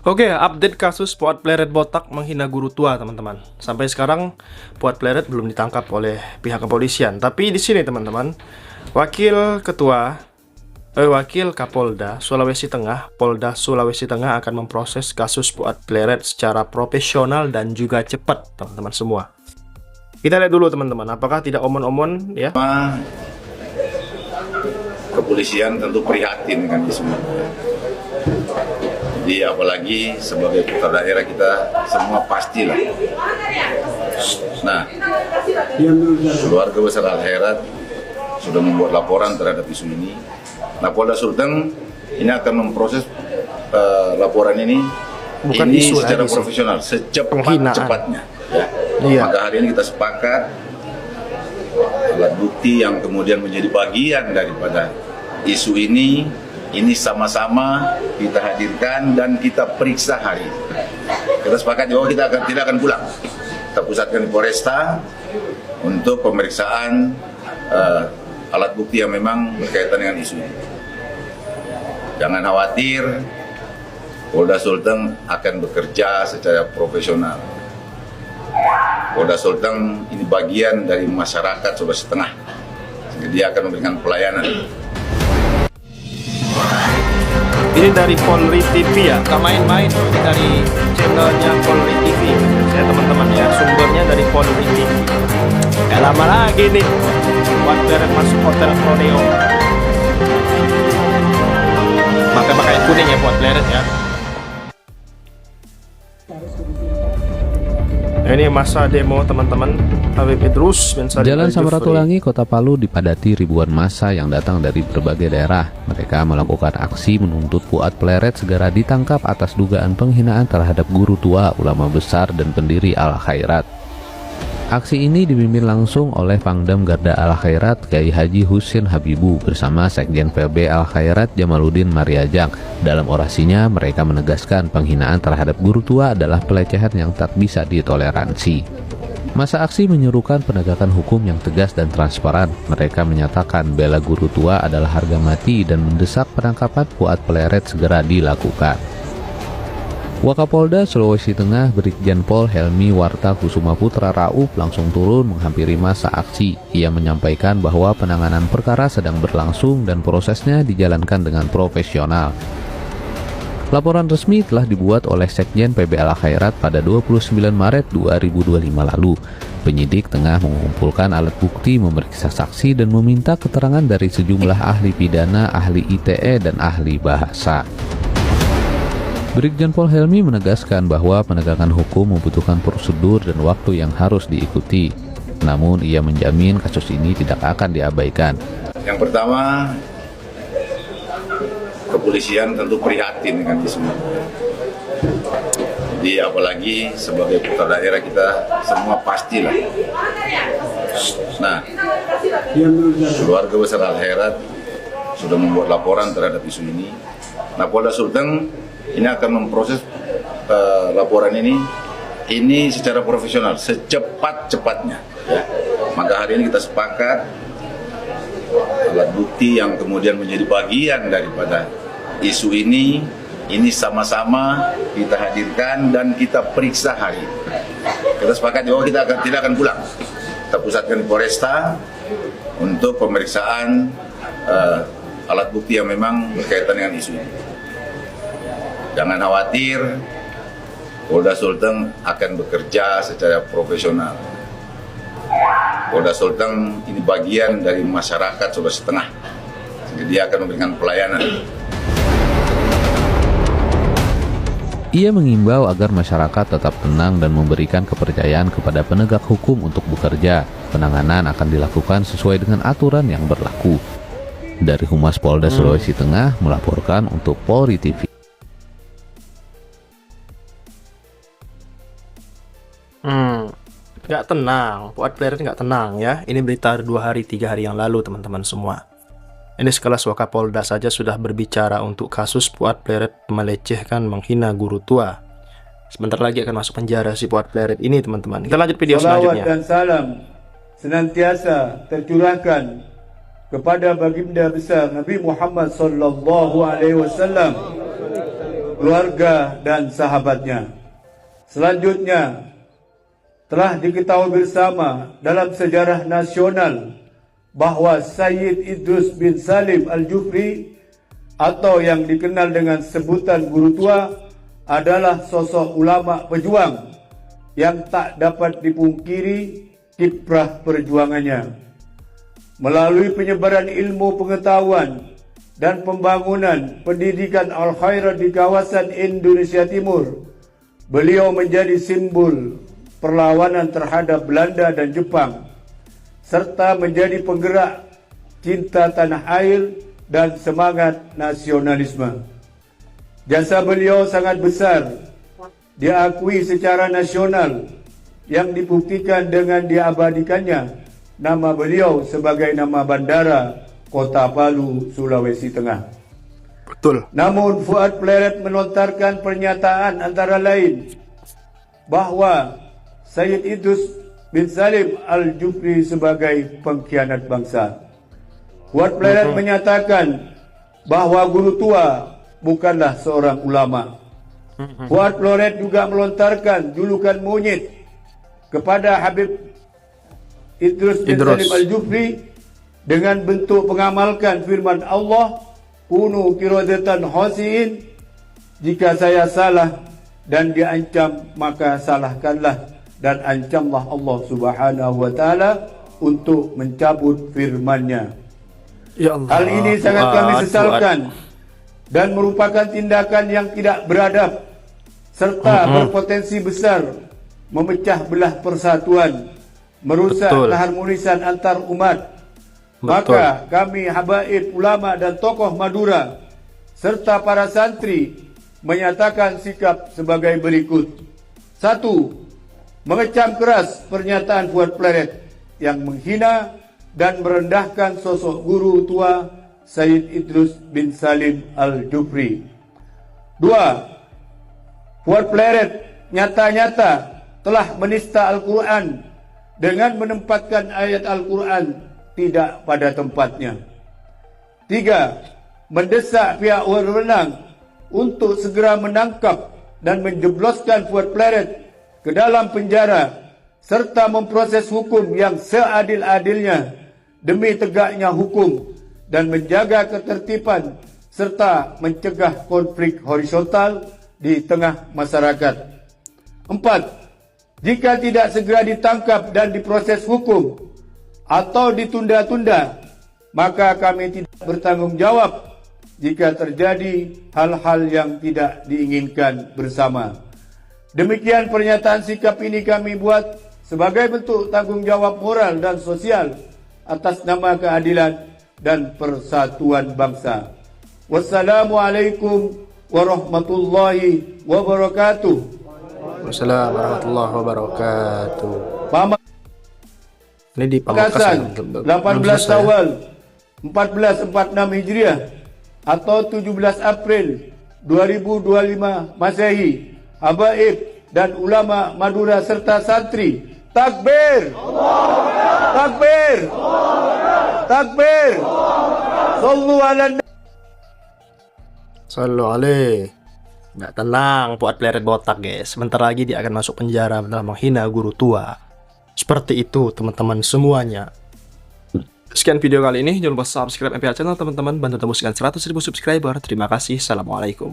Oke, update kasus Fuad Pleret botak menghina guru tua, teman-teman. Sampai sekarang Fuad Pleret belum ditangkap oleh pihak kepolisian. Tapi di sini, teman-teman, Wakil Kapolda Sulawesi Tengah, Polda Sulawesi Tengah akan memproses kasus Fuad Pleret secara profesional dan juga cepat, teman-teman semua. Kita lihat dulu, teman-teman, apakah tidak omon-omon ya? Kepolisian tentu prihatin dengan semua. Jadi apalagi sebagai putra daerah kita semua pastilah. Nah, keluarga besar Al-Khairat sudah membuat laporan terhadap isu ini. Nah, Polda Sulteng ini akan memproses laporan ini. Bukan ini isu secara lagi, profesional, secepat-cepatnya. Ya. Iya. Maka hari ini kita sepakat alat bukti yang kemudian menjadi bagian daripada isu ini sama-sama kita hadirkan dan kita periksa hari ini. Kita sepakat bahwa kita tidak akan pulang. Kita pusatkan di Polresta untuk pemeriksaan alat bukti yang memang berkaitan dengan isu ini. Jangan khawatir, Polda Sulteng akan bekerja secara profesional. Polda Sulteng ini bagian dari masyarakat Sulawesi Tengah. Jadi dia akan memberikan pelayanan. Ini dari Polri TV ya, gak main-main. Ini dari channelnya Polri TV. Saya teman-teman ya, sumbernya dari Polri TV. Gak lama lagi nih Fuad Pleret masuk hotel Prodeo. Pakai kuning ya Fuad Pleret ya. Ini masa demo teman-teman. Habib Idrus bin Said Jalan Al-Jufri. Samratulangi, Kota Palu dipadati ribuan massa yang datang dari berbagai daerah. Mereka melakukan aksi menuntut Fuad Pleret segera ditangkap atas dugaan penghinaan terhadap guru tua, ulama besar, dan pendiri Al-Khairat. Aksi ini dipimpin langsung oleh Pangdam Garda Al-Khairat Kiai Haji Husin Habibu bersama Sekjen PB Al-Khairat Jamaluddin Mariajang. Dalam orasinya, mereka menegaskan penghinaan terhadap guru tua adalah pelecehan yang tak bisa ditoleransi. Masa aksi menyerukan penegakan hukum yang tegas dan transparan. Mereka menyatakan bela guru tua adalah harga mati dan mendesak penangkapan Fuad Pleret segera dilakukan. Wakapolda Sulawesi Tengah Brigjen Pol Helmi Warta Kusuma Putra Rauf langsung turun menghampiri masa aksi. Ia menyampaikan bahwa penanganan perkara sedang berlangsung dan prosesnya dijalankan dengan profesional. Laporan resmi telah dibuat oleh Sekjen PB Al-Khairat pada 29 Maret 2025 lalu. Penyidik tengah mengumpulkan alat bukti, memeriksa saksi, dan meminta keterangan dari sejumlah ahli pidana, ahli ITE, dan ahli bahasa. Brigjen Pol Helmi menegaskan bahwa penegakan hukum membutuhkan prosedur dan waktu yang harus diikuti. Namun ia menjamin kasus ini tidak akan diabaikan. Yang pertama, kepolisian tentu prihatin dengan semua. Jadi apalagi sebagai putra daerah kita semua pastilah. Nah, keluarga besar Al-Khairat sudah membuat laporan terhadap isu ini. Nah, Polda Sulteng ini akan memproses laporan ini secara profesional, secepat-cepatnya. Ya. Maka hari ini kita sepakat alat bukti yang kemudian menjadi bagian daripada isu ini sama-sama kita hadirkan dan kita periksa hari ini. Kita sepakat bahwa kita tidak akan pulang. Kita pusatkan di Polresta untuk pemeriksaan alat bukti yang memang berkaitan dengan isu ini. Jangan khawatir, Polda Sulteng akan bekerja secara profesional. Polda Sulteng ini bagian dari masyarakat Sulawesi Tengah. Jadi dia akan memberikan pelayanan. Ia mengimbau agar masyarakat tetap tenang dan memberikan kepercayaan kepada penegak hukum untuk bekerja. Penanganan akan dilakukan sesuai dengan aturan yang berlaku. Dari Humas Polda Sulawesi Tengah melaporkan untuk Polri TV. Nggak tenang, Fuad Pleret nggak tenang ya. Ini berita 2 hari 3 hari yang lalu teman-teman semua. Ini sekelas Wakapolda saja sudah berbicara untuk kasus Fuad Pleret melecehkan, menghina guru tua. Sebentar lagi akan masuk penjara si Fuad Pleret ini teman-teman. Kita lanjut video selanjutnya. Salawat dan salam senantiasa tercurahkan kepada baginda besar Nabi Muhammad sallallahu alaihi wasallam, keluarga dan sahabatnya. Selanjutnya, telah diketahui bersama dalam sejarah nasional bahwa Sayyid Idrus bin Salim Al-Jufri atau yang dikenal dengan sebutan Guru Tua adalah sosok ulama pejuang yang tak dapat dipungkiri kiprah perjuangannya. Melalui penyebaran ilmu pengetahuan dan pembangunan pendidikan al-khairat di kawasan Indonesia Timur, beliau menjadi simbol perlawanan terhadap Belanda dan Jepang, serta menjadi penggerak cinta tanah air dan semangat nasionalisme. Jasa beliau sangat besar, diakui secara nasional, yang dibuktikan dengan diabadikannya nama beliau sebagai nama bandara Kota Palu, Sulawesi Tengah. Betul. Namun Fuad Pleret melontarkan pernyataan antara lain bahwa Sayyid Idrus bin Salim Al-Jufri sebagai pengkhianat bangsa. Fuad Pleret menyatakan bahwa Guru Tua bukanlah seorang ulama. Fuad Pleret juga melontarkan julukan monyet kepada Habib Idrus bin Salim Al-Jufri dengan bentuk mengamalkan firman Allah, "Kunu qiradatan khasiin," jika saya salah dan diancam maka salahkanlah, dan ancamlah Allah Subhanahu wa taala untuk mencabut firman-Nya. Ya Allah, hal ini sangat kami sesalkan dan merupakan tindakan yang tidak beradab serta berpotensi besar memecah belah persatuan, merusak keharmonisan antar umat. Maka kami habaib ulama dan tokoh Madura serta para santri menyatakan sikap sebagai berikut. 1. Mengecam keras pernyataan Fuad Pleret yang menghina dan merendahkan sosok Guru Tua Sayyid Idrus bin Salim Al-Jufri. 2. Fuad Pleret nyata-nyata telah menista Al-Quran dengan menempatkan ayat Al-Quran tidak pada tempatnya. 3. Mendesak pihak berwenang untuk segera menangkap dan menjebloskan Fuad Pleret ke dalam penjara serta memproses hukum yang seadil-adilnya demi tegaknya hukum dan menjaga ketertiban serta mencegah konflik horizontal di tengah masyarakat. 4. Jika tidak segera ditangkap dan diproses hukum atau ditunda-tunda, maka kami tidak bertanggung jawab jika terjadi hal-hal yang tidak diinginkan bersama. Demikian pernyataan sikap ini kami buat sebagai bentuk tanggung jawab moral dan sosial atas nama keadilan dan persatuan bangsa. Wassalamualaikum warahmatullahi wabarakatuh. Wassalamualaikum warahmatullahi wabarakatuh. Ini di Pamekasan 18 Syawal 1446 Hijriah atau 17 April 2025 Masehi. Habaib dan ulama Madura serta santri, takbir, takbir, takbir, sallu ala Sallu alaih. Nggak tenang Fuad Pleret botak guys. Sebentar lagi dia akan masuk penjara telah menghina Guru Tua. Seperti itu teman-teman semuanya. Sekian video kali ini. Jangan lupa subscribe MPA channel teman-teman. Bantu tembuskan 100.000 subscriber. Terima kasih. Assalamualaikum.